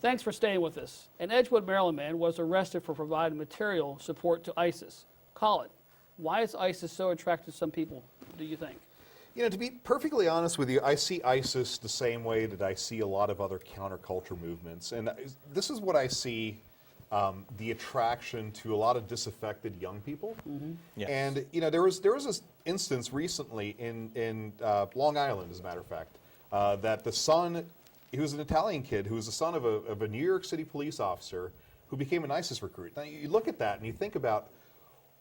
Thanks for staying with us. An Edgewood, Maryland man was arrested for providing material support to ISIS. Colin, why is ISIS so attractive to some people, do you think? You know, to be perfectly honest with you, I see ISIS the same way that I see a lot of other counterculture movements. And this is what I see the attraction to a lot of disaffected young people. Yes. And, you know, there was this instance recently in Long Island, as a matter of fact, that the son, he was an Italian kid who was the son of a New York City police officer who became an ISIS recruit. Now, you look at that and you think about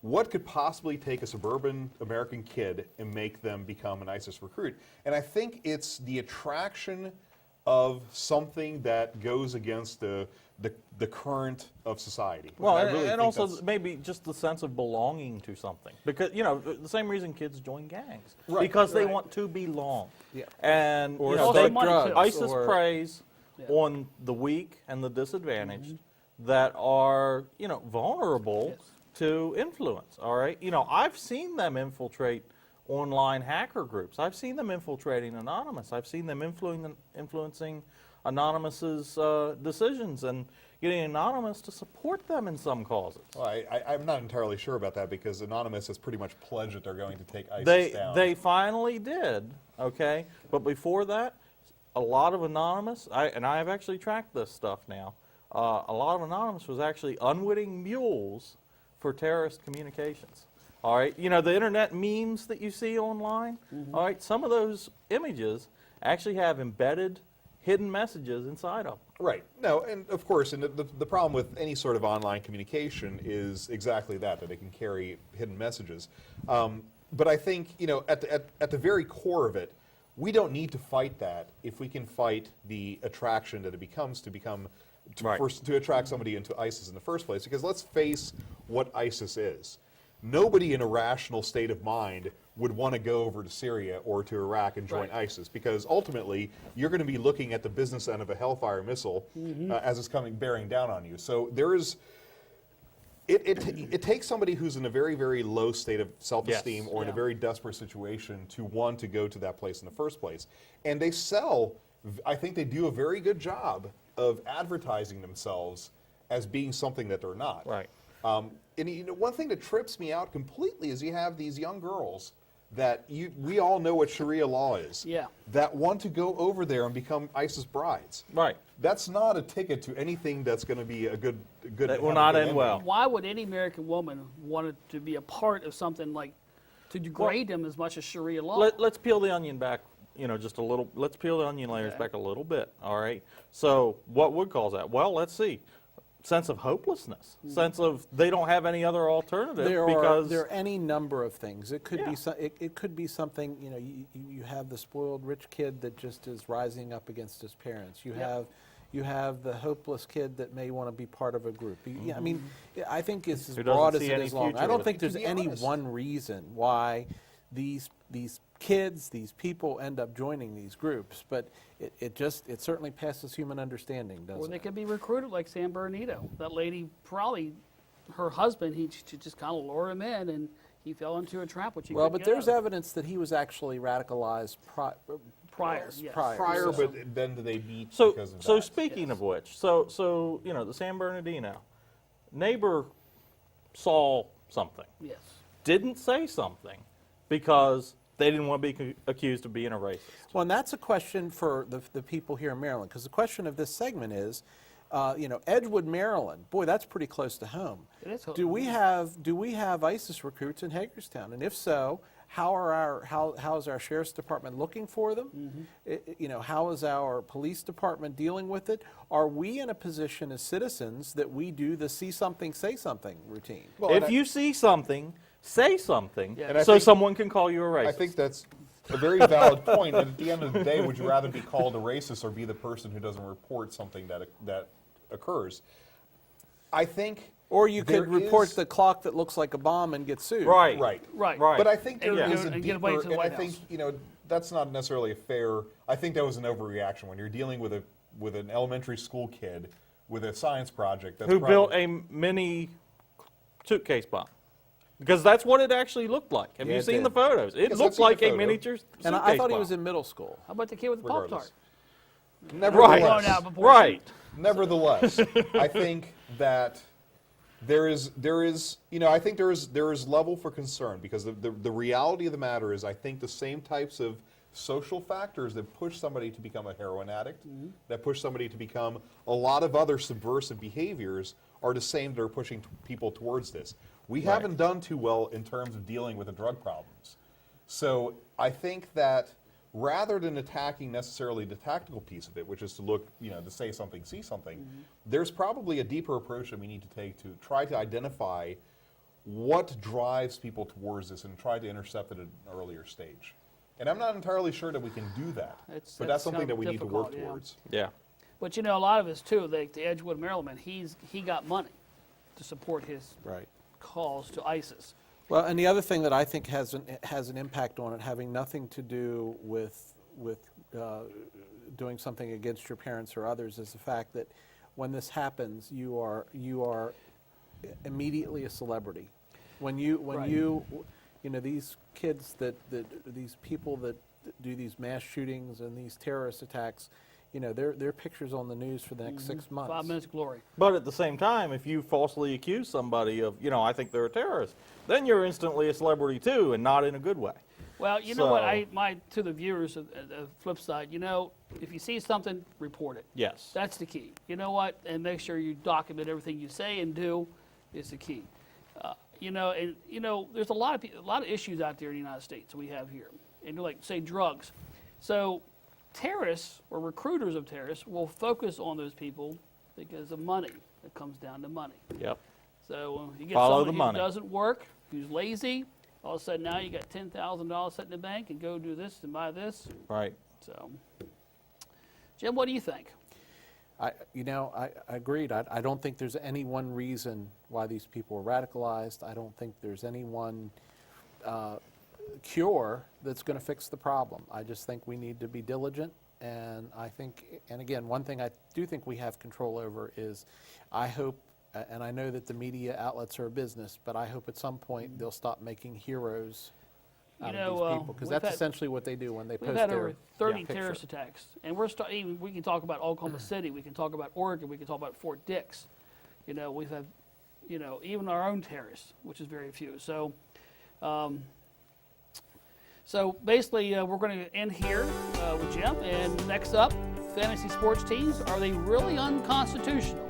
what could possibly take a suburban American kid and make them become an ISIS recruit? And I think it's the attraction of something that goes against the current of society. Well, I really and think also that's- maybe just the sense of belonging to something. Because, you know, the same reason kids join gangs. Right, Because they right. want to belong. Yeah. And, Or you know, Also they, money, too. ISIS or- preys Yeah. on the weak and the disadvantaged that are, you know, vulnerable Yes. to influence, all right? You know, I've seen them infiltrate online hacker groups. I've seen them infiltrating Anonymous. I've seen them influencing Anonymous's decisions and getting Anonymous to support them in some causes. Well, I'm not entirely sure about that because Anonymous has pretty much pledged that they're going to take ISIS They down. they finally did, okay? But before that, a lot of Anonymous, and I have actually tracked this stuff now, a lot of Anonymous was actually unwitting mules for terrorist communications. All right, you know, the internet memes that you see online, all right, some of those images actually have embedded hidden messages inside of them. Right. No, and of course, and the problem with any sort of online communication is exactly that it can carry hidden messages. But I think, you know, at the very core of it, we don't need to fight that if we can fight the attraction that it becomes Right. to attract somebody into ISIS in the first place. Because let's face what ISIS is. Nobody in a rational state of mind would want to go over to Syria or to Iraq and join Right. ISIS, because ultimately you're going to be looking at the business end of a Hellfire missile as it's bearing down on you. So there is, it takes somebody who's in a very, very low state of self-esteem Yes. or in a Yeah. very desperate situation to want to go to that place in the first place. And they sell, I think they do a very good job of advertising themselves as being something that they're not. Right. And you know, one thing that trips me out completely is you have these young girls that we all know what Sharia law is. Yeah. That want to go over there and become ISIS brides. Right. That's not a ticket to anything that's going to be a good. That will have a not good end ending. well. Why would any American woman want to be a part of something like, to degrade them as much as Sharia law? Let's peel the onion back, you know, just a little. Let's peel the onion layers Okay. back a little bit. All right. So what would cause that? Well, let's see. Sense of hopelessness. Sense of they don't have any other alternative There because are any number of things. It could Yeah. be it could be something. You know, you have the spoiled rich kid that just is rising up against his parents. You have the hopeless kid that may want to be part of a group. Yeah, I mean, I think it's as Who doesn't broad as see it any is long. future I don't with think it. there's To be any honest. one reason why these kids, these people end up joining these groups, but it certainly passes human understanding, Or doesn't they it? could be recruited like San Bernardino. That lady, probably her husband, she just kind of lure him in, and he fell into a trap, which he Well, couldn't but get there's out of. evidence that he was actually radicalized Prior, yes. Prior, so- but then do they meet So, because of so that? speaking of which, so you know, the San Bernardino neighbor saw something, Yes. didn't say something because they didn't want to be accused of being a racist. Well, and that's a question for the people here in Maryland, because the question of this segment is, you know, Edgewood, Maryland. Boy, that's pretty close to home. It is Do we have ISIS recruits in Hagerstown? And if so, how is our sheriff's department looking for them? You know, how is our police department dealing with it? Are we in a position as citizens that we do the see something, say something routine? Well, and If you see something, say something, Yeah. And I so think- someone can call you a racist. I think that's a very valid point. And at the end of the day, would you rather be called a racist or be the person who doesn't report something that occurs? I think. Or you there could report is- the clock that looks like a bomb and get sued. Right. Right. Right. Right. But I think And there get- is a and get deeper, away to the and I White think, House. you know, that's not necessarily a fair. I think that was an overreaction when you're dealing with an elementary school kid with a science project that's Who built probably- a mini suitcase bomb? Because that's what it actually looked like. Have Yeah, you it seen did. the photos? It Yes, I've looked seen the like a photo. miniature suitcase And I thought he bomb. was in middle school. How about the kid with the Pop-Tart? Regardless. Blown Nevertheless, out of proportion. Right. Nevertheless, I think that there is I think there is level for concern, because the reality of the matter is, I think the same types of social factors that push somebody to become a heroin addict, that push somebody to become a lot of other subversive behaviors, are the same that are pushing people towards this. We haven't done too well in terms of dealing with the drug problems. So I think that rather than attacking necessarily the tactical piece of it, which is to look, to say something, see something, there's probably a deeper approach that we need to take to try to identify what drives people towards this and try to intercept it at an earlier stage. And I'm not entirely sure that we can do that, but that's something that we need to work towards. Yeah. But a lot of us too, like the Edgewood Maryland, he got money to support his calls to ISIS. Well, and the other thing that I think has an impact on it, having nothing to do with doing something against your parents or others, is the fact that when this happens, you are immediately a celebrity. When you these kids these people that do these mass shootings and these terrorist attacks, their pictures on the news for the next 6 months. 5 minutes of glory. But at the same time, if you falsely accuse somebody of, I think they're a terrorist, then you're instantly a celebrity too, and not in a good way. Well, you know what, to the viewers of Flipside, if you see something, report it. Yes. That's the key. You know what? And make sure you document everything you say and do is the key. There's a lot of issues out there in the United States we have here, and like say drugs. So terrorists or recruiters of terrorists will focus on those people because of money. It comes down to money. Yep. So you get Follow someone the money. who doesn't work, who's lazy. All of a sudden now you got $10,000 set in the bank and go do this and buy this. Right. So, Jim, what do you think? I agreed. I don't think there's any one reason why these people are radicalized. I don't think there's any one cure that's going to fix the problem. I just think we need to be diligent, and again, one thing I do think we have control over is, I hope, and I know that the media outlets are a business, but I hope at some point they'll stop making heroes out of these people, because that's essentially what they do when they post We've had their over 30 picture. terrorist attacks, and we can talk about Oklahoma City, we can talk about Oregon, we can talk about Fort Dix. We've had, even our own terrorists, which is very few. So, basically, we're going to end here with Jim, and next up, fantasy sports teams, are they really unconstitutional?